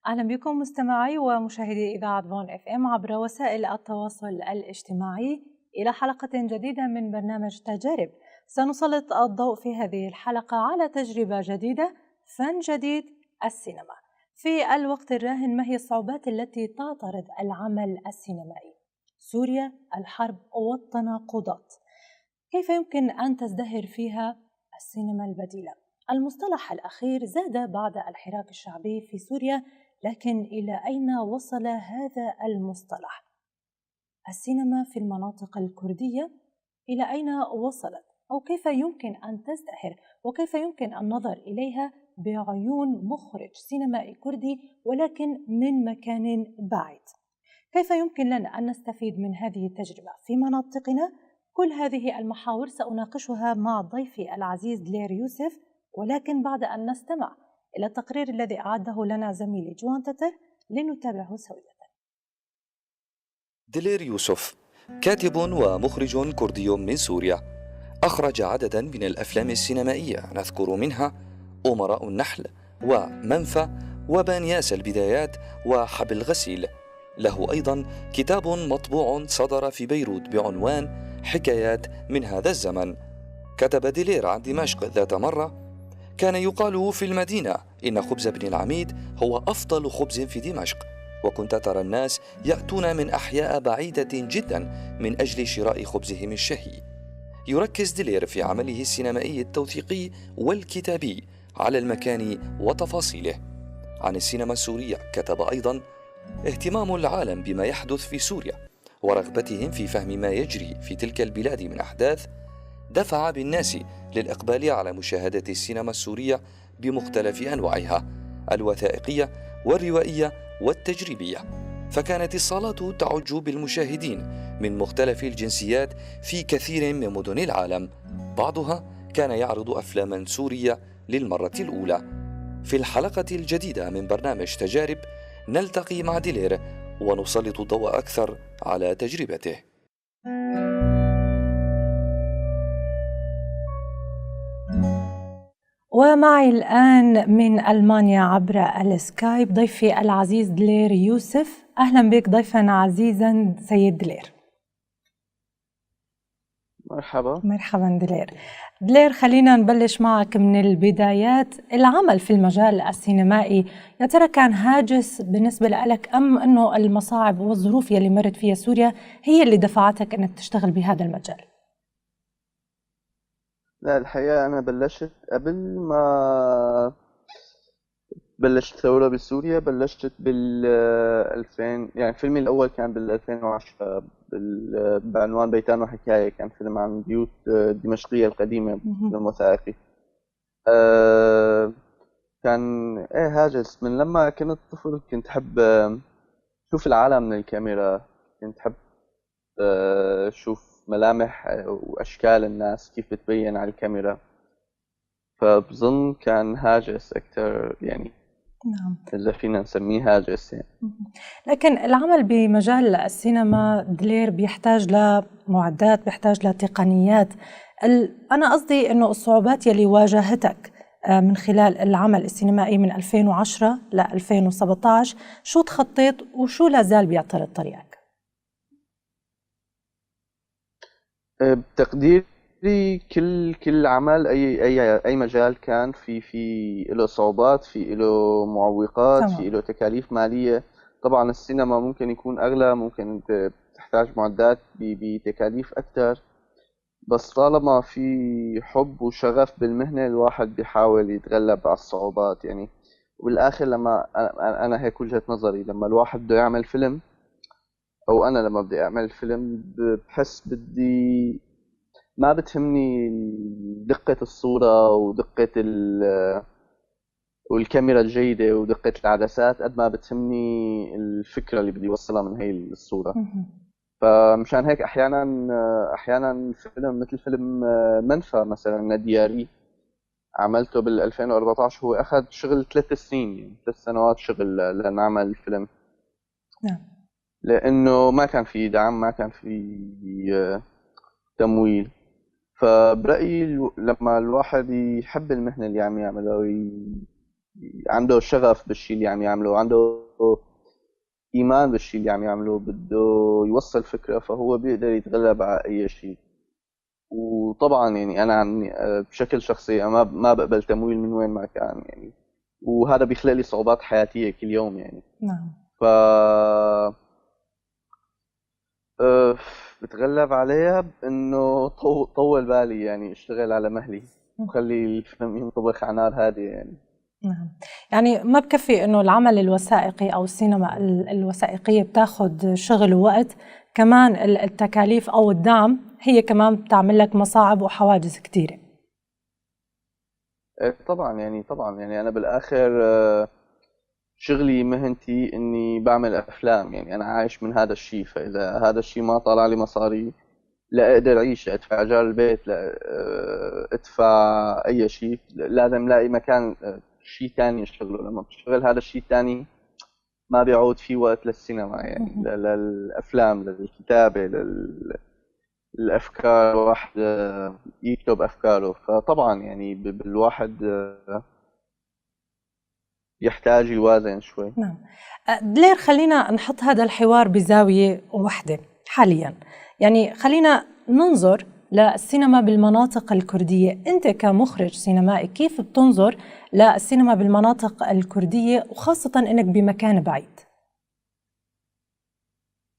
أهلا بكم مستمعي ومشاهدي إذاعة فون اف ام عبر وسائل التواصل الاجتماعي إلى حلقة جديدة من برنامج تجارب. سنسلط الضوء في هذه الحلقة على تجربة جديدة، فن جديد، السينما. في الوقت الراهن، ما هي الصعوبات التي تعترض العمل السينمائي؟ سوريا، الحرب والتناقضات، كيف يمكن أن تزدهر فيها السينما البديلة؟ المصطلح الأخير زاد بعد الحراك الشعبي في سوريا، لكن إلى أين وصل هذا المصطلح؟ السينما في المناطق الكردية إلى أين وصلت؟ أو كيف يمكن أن تزدهر؟ وكيف يمكن النظر إليها بعيون مخرج سينمائي كردي ولكن من مكان بعيد؟ كيف يمكن لنا أن نستفيد من هذه التجربة في مناطقنا؟ كل هذه المحاور سأناقشها مع ضيفي العزيز دلير يوسف، ولكن بعد أن نستمع إلى التقرير الذي أعده لنا زميلي جوان تتر لنتابعه سويا. دلير يوسف كاتب ومخرج كردي من سوريا، أخرج عددا من الأفلام السينمائية نذكر منها أمراء النحل ومنفى وبانياس البدايات وحبل غسيل. له أيضا كتاب مطبوع صدر في بيروت بعنوان حكايات من هذا الزمن. كتب دلير عن دمشق ذات مرة: كان يقال في المدينة إن خبز بن العميد هو أفضل خبز في دمشق، وكنت ترى الناس يأتون من أحياء بعيدة جدا من أجل شراء خبزهم الشهي. يركز دلير في عمله السينمائي التوثيقي والكتابي على المكان وتفاصيله. عن السينما السورية كتب أيضا: اهتمام العالم بما يحدث في سوريا ورغبتهم في فهم ما يجري في تلك البلاد من أحداث دفع بالناس للإقبال على مشاهدة السينما السورية بمختلف أنواعها، الوثائقية والروائية والتجريبية. فكانت الصالات تعج بالمشاهدين من مختلف الجنسيات في كثير من مدن العالم. بعضها كان يعرض أفلاما سورية للمرة الأولى. في الحلقة الجديدة من برنامج تجارب نلتقي مع دلير ونسلط الضوء أكثر على تجربته. ومعي الآن من ألمانيا عبر السكايب ضيفي العزيز دلير يوسف. أهلا بك ضيفا عزيزا سيد دلير. مرحبا دلير، خلينا نبلش معك من البدايات. العمل في المجال السينمائي يا ترى كان هاجس بالنسبة لك، أم أنه المصاعب والظروف يلي مرت فيها سوريا هي اللي دفعتك أنك تشتغل بهذا المجال؟ لا، الحقيقة أنا بلشت قبل ما بلشت ثورة بسوريا. بلشت بال 2000، يعني فيلمي الأول كان بال 2010 بعنوان بيتان وحكاية. كان فيلم عن بيوت دمشقية القديمة، فيلم وثائقي. كان هاجس. من لما كنت طفل كنت أحب شوف العالم من الكاميرا، كنت أحب شوف ملامح وأشكال الناس كيف بتبين على الكاميرا. فبظن كان هاجس أكثر، يعني نعم، إذا فينا نسميه هاجس يعني. لكن العمل بمجال السينما دلير بيحتاج لمعدات، بيحتاج لتقنيات. أنا قصدي أنه الصعوبات يلي واجهتك من خلال العمل السينمائي من 2010 ل 2017، شو تخطيت وشو لازال بيعترض طريقك؟ بتقديري كل عمل، أي مجال كان في له صعوبات، في له معوقات، في له تكاليف مالية. طبعا السينما ممكن يكون أغلى، ممكن تحتاج معدات بتكاليف أكثر، بس طالما في حب وشغف بالمهنة الواحد بيحاول يتغلب على الصعوبات يعني. وبالآخر لما أنا هيك وجهة نظري، لما الواحد بده يعمل فيلم، أو أنا لما بدي أعمل فيلم بحس ما بتهمني دقة الصورة ودقة والكاميرا الجيدة ودقة العدسات، قد ما بتهمني الفكرة اللي بدي أوصلها من هاي الصورة. فمشان هيك أحيانا فيلم مثل فيلم منفى مثلا ندياري عملته بال 2014، هو أخذ شغل 3 سنين، يعني 3 سنوات شغل لنعمل الفيلم. نعم. لأنه ما كان في دعم، ما كان في تمويل. فبرأيي لما الواحد يحب المهنة اللي عم يعملها عنده شغف بالشيء اللي عم يعمله، عنده إيمان بالشيء اللي عم يعمله، بده يوصل فكرة، فهو بيقدر يتغلب على أي شيء. وطبعا يعني أنا بشكل شخصي أنا ما بقبل تمويل من وين ما كان يعني، وهذا بيخلق لي صعوبات حياتية كل يوم يعني. نعم. ف أه، بتغلب عليها بإنه طول بالي يعني، اشتغل على مهلي وخلي الفيلم ينطبخ على نار هادية يعني. نعم. يعني ما بكفي إنه العمل الوثائقي أو السينما الوثائقية بتاخد شغل ووقت، كمان التكاليف أو الدعم هي كمان بتعمل لك مصاعب وحواجز كتيرة. طبعا يعني أنا بالآخر شغلي مهنتي إني بعمل أفلام يعني، أنا عايش من هذا الشيء، فإذا هذا الشيء ما طلع لي مصاري لا أقدر أعيش، لا أدفع إيجار البيت، لا أدفع أي شيء، لازم لاقي مكان شيء تاني أشتغله. لما بشتغل هذا الشيء التاني ما بيعود في وقت للسينما يعني، للأفلام، للكتابة، للأفكار، واحد يكتب أفكاره. فطبعا يعني بالواحد يحتاج يوازن شوي. نعم. دلير، خلينا نحط هذا الحوار بزاوية واحدة حاليا، يعني خلينا ننظر للسينما بالمناطق الكردية. أنت كمخرج سينمائي كيف بتنظر للسينما بالمناطق الكردية، وخاصة أنك بمكان بعيد؟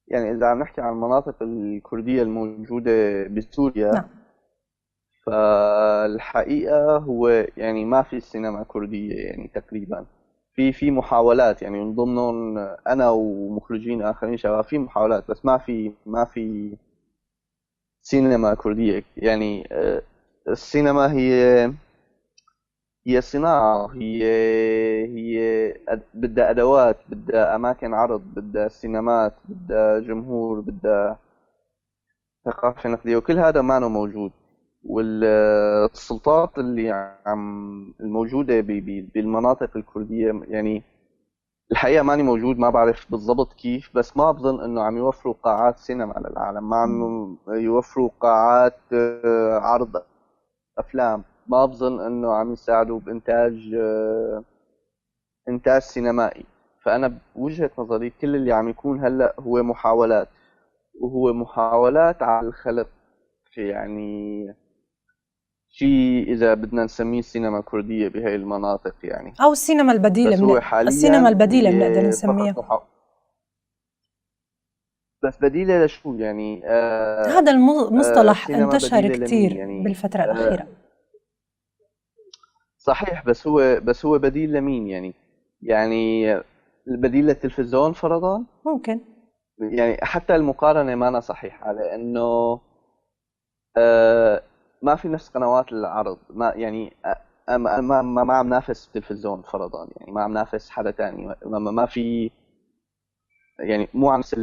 يعني إذا عم نحكي عن المناطق الكردية الموجودة بسوريا، نعم. فالحقيقة هو يعني ما في سينما كردية يعني تقريبا. في محاولات يعني، من ضمنهم أنا ومخرجين آخرين شباب، في محاولات، بس ما في سينما كردية يعني. السينما هي صناعة، بدها أدوات، بدها أماكن عرض، بدها سينمات، بدها جمهور، بدها ثقافة نقدية، وكل هذا ما موجود. والسلطات اللي الموجودة بالمناطق الكردية يعني، الحقيقة ماني موجود، ما بعرف بالضبط كيف، بس ما بظن انه عم يوفروا قاعات سينما للعالم، ما عم يوفروا قاعات عرض افلام، ما بظن انه عم يساعدوا بانتاج انتاج سينمائي. فانا بوجهة نظري كل اللي عم يكون هلا هو محاولات، وهو محاولات على الخلق يعني شيء إذا بدنا نسميه سينما كردية بهاي المناطق يعني. أو السينما البديلة، بس هو حاليا السينما البديلة بنقدر هي نسميها. فقط بس بديلة لشو يعني؟ هذا المصطلح سينما انتشر بديلة لمين كتير يعني؟ بالفترة الأخيرة. صحيح، بس هو بديل لمين يعني؟ يعني البديل للتلفزيون فرضا؟ ممكن. يعني حتى المقارنة ما صحيحة، لأنه آه، ما في نفس قنوات العرض، ما يعني ما عم نافس التلفزيون فرضا يعني، ما عم نافس حدا تاني، ما في يعني، مو عم نفس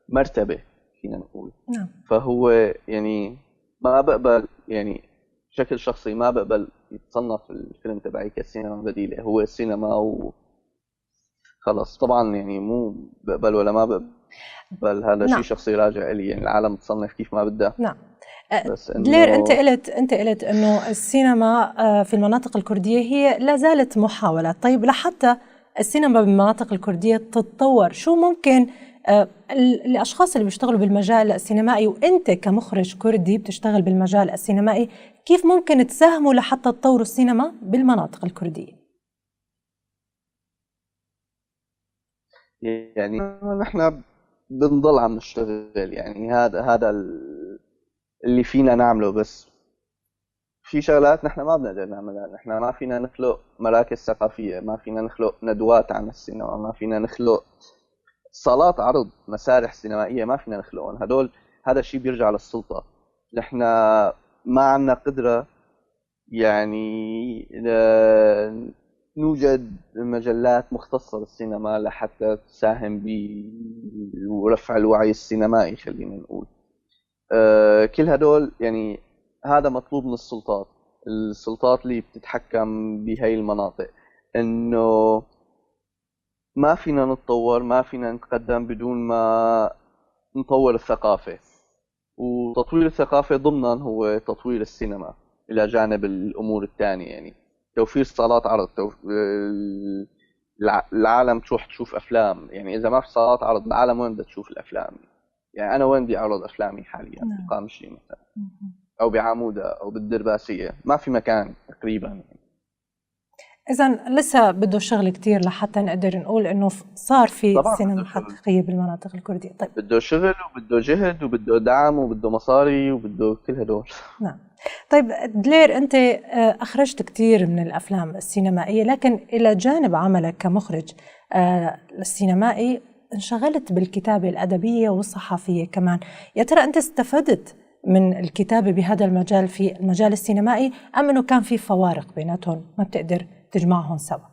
المرتبة فينا نقول. نعم. فهو يعني ما بقبل يعني، بشكل شخصي ما بقبل يتصنف الفيلم تبعي كسينما بديلة، هو السينما وخلص. طبعا يعني مو بقبل ولا ما بقبل، هذا شيء نعم. شخصي راجع إلي يعني، العالم تصنف كيف ما بدها. نعم. بس دلير، انه انت قلت انه السينما في المناطق الكرديه هي لا زالت محاولات. طيب لحتى السينما بالمناطق الكرديه تتطور، شو ممكن الاشخاص اللي بيشتغلوا بالمجال السينمائي، وانت كمخرج كردي بتشتغل بالمجال السينمائي، كيف ممكن تساهموا لحتى تطوروا السينما بالمناطق الكرديه؟ يعني نحن بنضل عم نشتغل يعني، هذا اللي فينا نعمله. بس في شغلات نحن ما بنقدر نعملها، نحن ما فينا نخلق مراكز ثقافية، ما فينا نخلق ندوات عن السينما، ما فينا نخلق صالات عرض، مسارح سينمائية ما فينا نخلقهم. هذا الشيء بيرجع للسلطة. نحن ما عندنا قدرة يعني نوجد مجلات مختصة بالسينما لحتى تساهم برفع الوعي السينمائي خلينا نقول. كل هدول يعني هذا مطلوب من السلطات اللي بتتحكم بهاي المناطق، انه ما فينا نتطور، ما فينا نتقدم بدون ما نطور الثقافة. وتطوير الثقافة ضمنا هو تطوير السينما إلى جانب الأمور الثانية يعني، توفير صالات عرض، العالم تروح تشوف افلام. يعني اذا ما في صالات عرض العالم وين بدها تشوف الافلام؟ يعني انا وين بدي اعرض افلامي حاليا؟ في القامشي مثلا، او بعمودة او بالدرباسية، ما في مكان تقريبا يعني. إذا لسه بده شغل كتير لحتى نقدر نقول إنه صار في طبعا سينما بده شغل، حقيقية بالمناطق الكردية. طيب بده شغل وبده جهد وبده دعم وبده مصاري وبده كل هدول. نعم. طيب دلير، أنت أخرجت كتير من الأفلام السينمائية، لكن إلى جانب عملك كمخرج السينمائي انشغلت بالكتابة الأدبية والصحفية كمان. يا ترى أنت استفدت من الكتابة بهذا المجال في المجال السينمائي، أم أنه كان في فوارق بيناتهم ما بتقدر تجمعهم سوا؟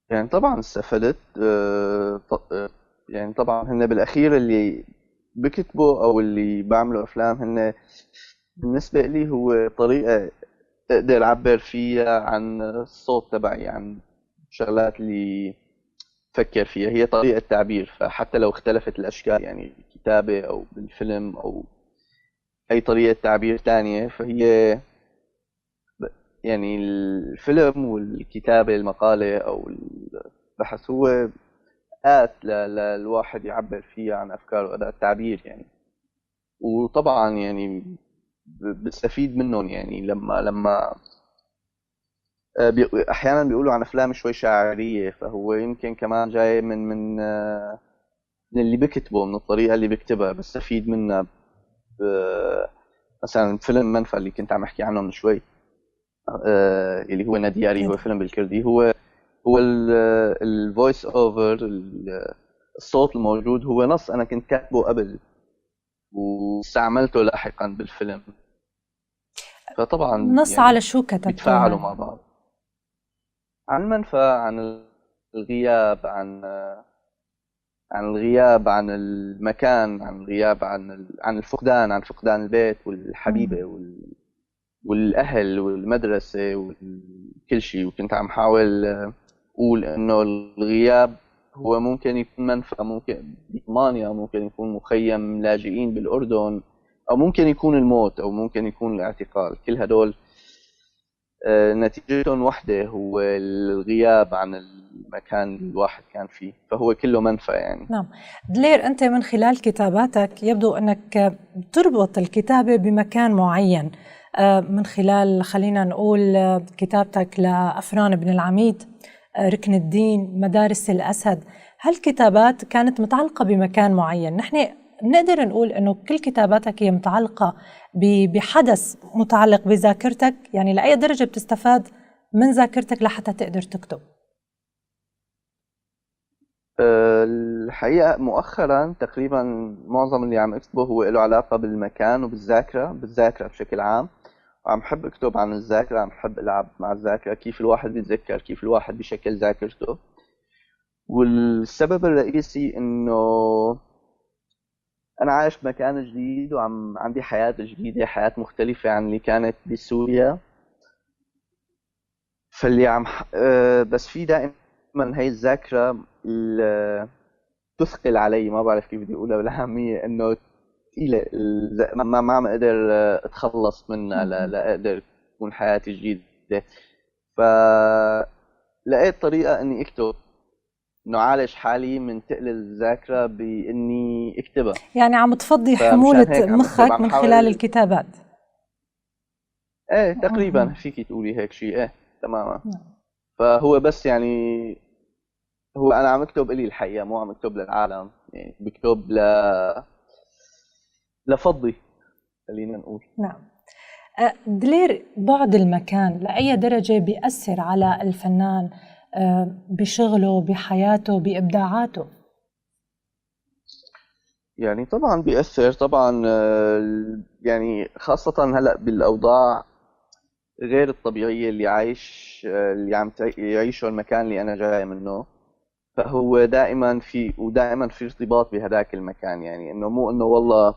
يعني طبعا استفدت. يعني طبعا هن بالأخير اللي بكتبوا أو اللي بعملوا أفلام، هن بالنسبة لي هو طريقة أقدر أعبر فيها عن الصوت تبعي، عن الشغلات اللي فكر فيها. هي طريقة تعبير، فحتى لو اختلفت الأشكال، يعني بالكتابة أو بالفيلم أو أي طريقة تعبير تانية، فهي يعني الفيلم والكتابة، المقالة أو البحث، هو للواحد يعبر فيها عن أفكاره، أداة تعبير يعني. وطبعا يعني بستفيد منهم. يعني لما أحيانا بيقولوا عن أفلام شوي شاعرية، فهو يمكن كمان جاي من اللي بكتبه، من الطريقة اللي بكتبها بستفيد منها. مثلا فيلم منفى اللي كنت عم أحكي عنه من شوي، اللي هو نادياري، هو فيلم بالكردي. هو الفويس اوفر، الصوت الموجود هو نص انا كنت كاتبه قبل واستعملته لاحقا بالفيلم. فطبعا نص يعني على شو كتبته بيتفاعلوا مع يعني؟ بعض، عن المنفى، عن الغياب، عن الغياب، عن المكان، عن الغياب، عن الفقدان، عن فقدان البيت والحبيبة والأهل والمدرسة وكل شيء. وكنت عم حاول أقول إنه الغياب هو ممكن يكون منفى، ممكن بإيطاليا، ممكن يكون مخيم لاجئين بالأردن، أو ممكن يكون الموت، أو ممكن يكون الاعتقال. كل هدول نتيجتهم وحدة، هو الغياب عن المكان اللي الواحد كان فيه، فهو كله منفى يعني. نعم. دلير، أنت من خلال كتاباتك يبدو أنك تربط الكتابة بمكان معين، من خلال خلينا نقول كتابتك لأفران بن العميد، ركن الدين، مدارس الأسد. هالكتابات كانت متعلقة بمكان معين. نحن نقدر نقول أنه كل كتاباتك هي متعلقة بحدث متعلق بذاكرتك، يعني لأي درجة بتستفاد من ذاكرتك لحتى تقدر تكتب؟ الحقيقة مؤخرا تقريبا معظم اللي عم اكتبه هو له علاقة بالمكان وبالذاكرة بشكل عام. وعم حب اكتب عن الذاكرة، عم حب العب مع الذاكرة، كيف الواحد بيتذكر، كيف الواحد بشكل ذاكرته. والسبب الرئيسي انه انا عايش بمكان جديد عندي حياة جديدة، حياة مختلفة عن اللي كانت بسوريا. فاللي عم بس في دائما هي الذاكرة تثقل علي، ما بعرف كيف بدي اقولها بالعامية، انه ثقيلة. ما عم اقدر اتخلص منها، لا اقدر تكون حياتي جديدة. فلقيت طريقة اني اكتب، انه عالج حالي من تقل الذاكرة باني اكتبها. يعني عم تفضي فمشان حمولة هيك عم اكتب، مخك عم من خلال حاول. الكتابات. ايه تقريبا فيكي تقولي هيك شيء، ايه تماما. نعم. فهو بس يعني هو انا عم اكتب الي الحقيقة، مو عم اكتب للعالم، يعني بكتب لفضي، خلينا نقول. نعم. دلير، بعد المكان لأي درجة بيأثر على الفنان بشغله، بحياته، بإبداعاته؟ يعني طبعا بيأثر طبعا. يعني خاصة هلأ بالأوضاع غير الطبيعية اللي اللي عم يعيشه المكان اللي أنا جاي منه. فهو دائما في ارتباط بهذاك المكان. يعني إنه مو إنه والله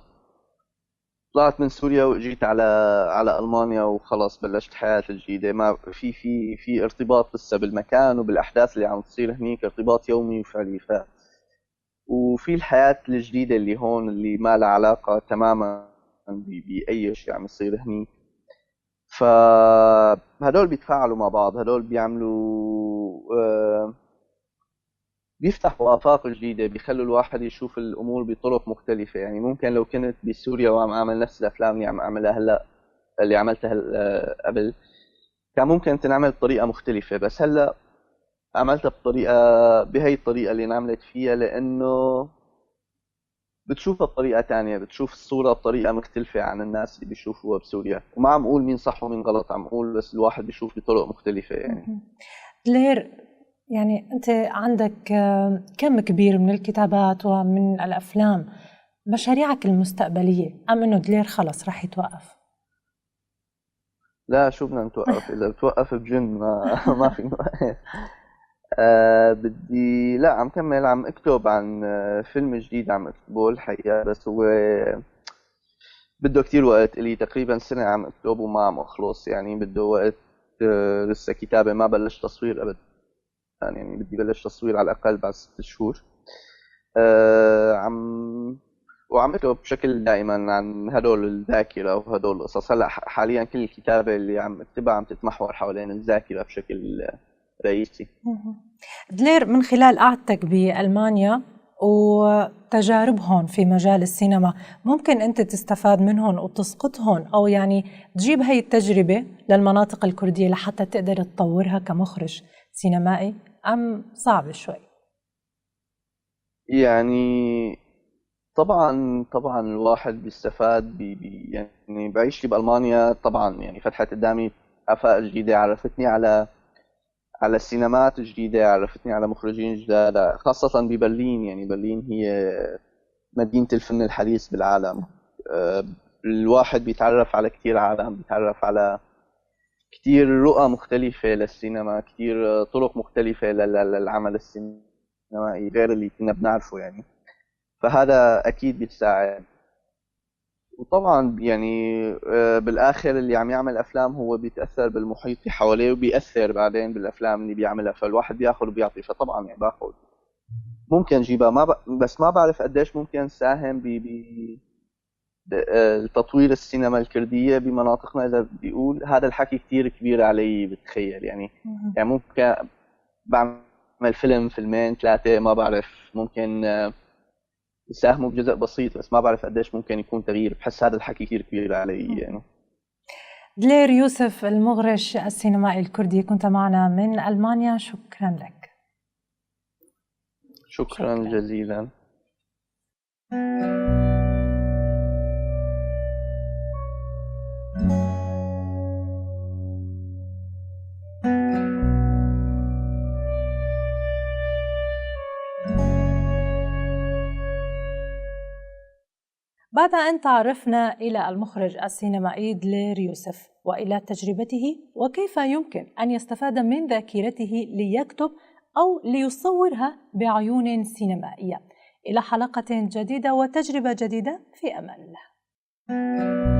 طلعت من سوريا وجيت على ألمانيا وخلص بلشت حياتي الجديدة. ما في ارتباط لسه بالمكان وبالأحداث اللي عم تصير هنيك، ارتباط يومي وفعلي. وفي الحياة الجديدة اللي هون، اللي ما لها علاقة تماما بأي شيء عم يصير هنيك. فهدول بيتفاعلوا مع بعض، هدول بيعملوا بيفتحوا آفاق جديدة، بيخلوا الواحد يشوف الأمور بطرق مختلفة. يعني ممكن لو كنت بسوريا وعم أعمل نفس الأفلام اللي عم أعملها هلأ، اللي عملتها قبل، كان ممكن تنعمل بطريقة مختلفة، بس هلأ عملتها بهي الطريقة اللي انعملت فيها، لأنه بتشوفها بطريقة تانية، بتشوف الصورة بطريقة مختلفة عن الناس اللي بيشوفوها بسوريا. وما عم أقول مين صح ومين غلط، عم أقول بس الواحد بيشوف بطرق مختلفة يعني. دلير، يعني أنت عندك كم كبير من الكتابات ومن الأفلام، مشاريعك المستقبلية أم إنه دلير خلص رح يتوقف؟ لا، شو بدنا نتوقف؟ إذا بتوقف بجن ما في نوقف. بدي، لا، عم كمل، عم اكتب عن فيلم جديد عم اكتبه الحقيقة، بس هو بده كتير وقت، إلي تقريبا سنة عم اكتب وما عم اخلص، يعني بده وقت. لسه كتابة، ما بلش تصوير أبدا، يعني بدي بلش تصوير على الأقل بعد 6 شهور. عم وعم اكتب بشكل دائما عن هدول الذاكرة وهدول القصص. هلا حاليا كل الكتابة اللي عم اكتبها عم تتمحور حوالين الذاكرة بشكل رئيسي. دلير، من خلال قعدتك بألمانيا وتجاربهم في مجال السينما، ممكن أنت تستفاد منهم وتسقطهم، أو يعني تجيب هاي التجربة للمناطق الكردية لحتى تقدر تطورها كمخرج سينمائي، أم صعب شوي؟ يعني طبعا الواحد بيستفاد يعني بعيشتي بألمانيا طبعا يعني فتحت قدامي آفاق جديدة، عرفتني على السينمات جديدة، عرفتني على مخرجين جداد، خاصة ببرلين. يعني برلين هي مدينة الفن الحديث بالعالم. الواحد بيتعرف على كتير عالم، بيتعرف على كتير رؤى مختلفة للسينما، كتير طرق مختلفة للعمل السينمائي غير اللي كنا بنعرفه يعني. فهذا أكيد بيساعد. وطبعا يعني بالآخر اللي عم يعمل أفلام هو بيتأثر بالمحيط اللي حواليه، وبيأثر بعدين بالأفلام اللي بيعملها، فالواحد بياخذ وبيعطي. فطبعا يعني باخذ، ممكن جيبها بس ما بعرف قديش ممكن ساهم تطوير السينما الكردية بمناطقنا. إذا بيقول هذا الحكي كتير كبير علي، بتخيل يعني. يعني ممكن بعمل فيلم، فيلمين، 3، ما بعرف، ممكن يساهموا بجزء بسيط، بس ما بعرف قديش ممكن يكون تغيير. بحس هذا الحكي كتير كبير علي يعني. دلير يوسف، المخرج السينمائي الكردي، كنت معنا من ألمانيا، شكرا لك. شكرا جزيلا. بعد أن تعرفنا إلى المخرج السينمائي دلير يوسف وإلى تجربته وكيف يمكن أن يستفاد من ذاكرته ليكتب أو ليصورها بعيون سينمائية، إلى حلقة جديدة وتجربة جديدة، في أمان الله.